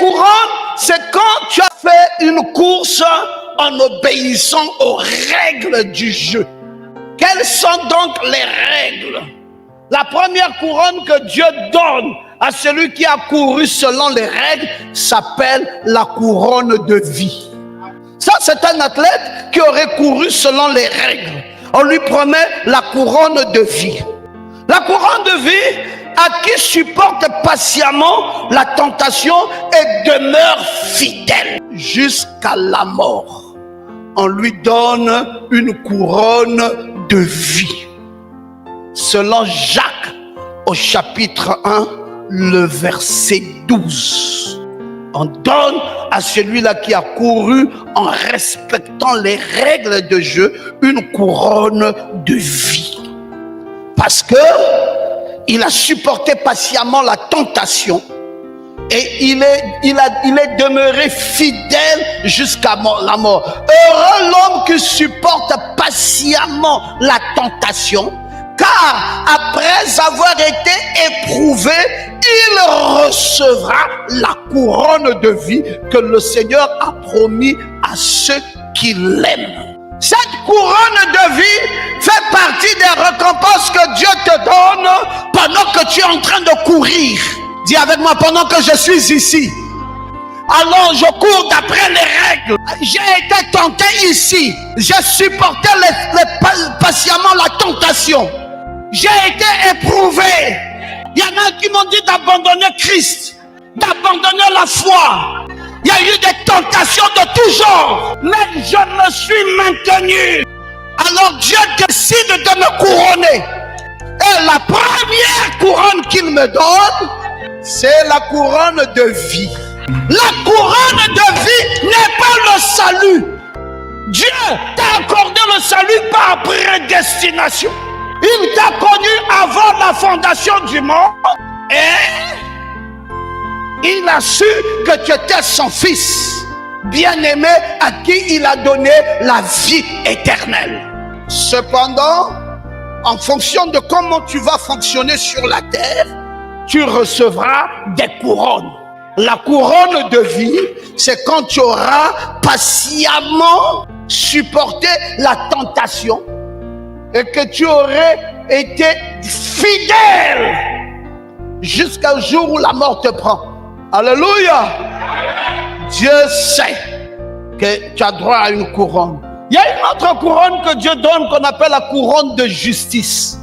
couronne, c'est quand tu as fait une course en obéissant aux règles du jeu. Quelles sont donc les règles? La première couronne que Dieu donne à celui qui a couru selon les règles s'appelle la couronne de vie. Ça, c'est un athlète qui aurait couru selon les règles. On lui promet la couronne de vie. La couronne de vie à qui supporte patiemment la tentation et demeure fidèle jusqu'à la mort. On lui donne une couronne de vie. Selon Jacques, au chapitre 1, le verset 12. On donne à celui-là qui a couru en respectant les règles de jeu une couronne de vie. Parce que il a supporté patiemment la tentation et il est demeuré fidèle jusqu'à la mort. Heureux l'homme qui supporte patiemment la tentation, car après avoir été éprouvé, il recevra la couronne de vie que le Seigneur a promis à ceux qui l'aiment. Cette couronne de vie fait partie des récompenses que Dieu te donne pendant que tu es en train de courir. Dis avec moi, pendant que je suis ici. Alors je cours d'après les règles. J'ai été tenté ici. J'ai supporté patiemment la tentation. J'ai été éprouvé. Il y en a qui m'ont dit d'abandonner Christ, d'abandonner la foi. Il y a eu des tentations de tout genre, mais je me suis maintenu. Alors Dieu décide de me couronner. Et la première couronne qu'il me donne, c'est la couronne de vie. La couronne de vie n'est pas le salut. Dieu t'a accordé le salut par prédestination. Il t'a connu avant la fondation du monde et il a su que tu étais son fils, bien-aimé, à qui il a donné la vie éternelle. Cependant, en fonction de comment tu vas fonctionner sur la terre, tu recevras des couronnes. La couronne de vie, c'est quand tu auras patiemment supporté la tentation et que tu aurais été fidèle jusqu'au jour où la mort te prend. Alléluia! Dieu sait que tu as droit à une couronne. Il y a une autre couronne que Dieu donne qu'on appelle la couronne de justice.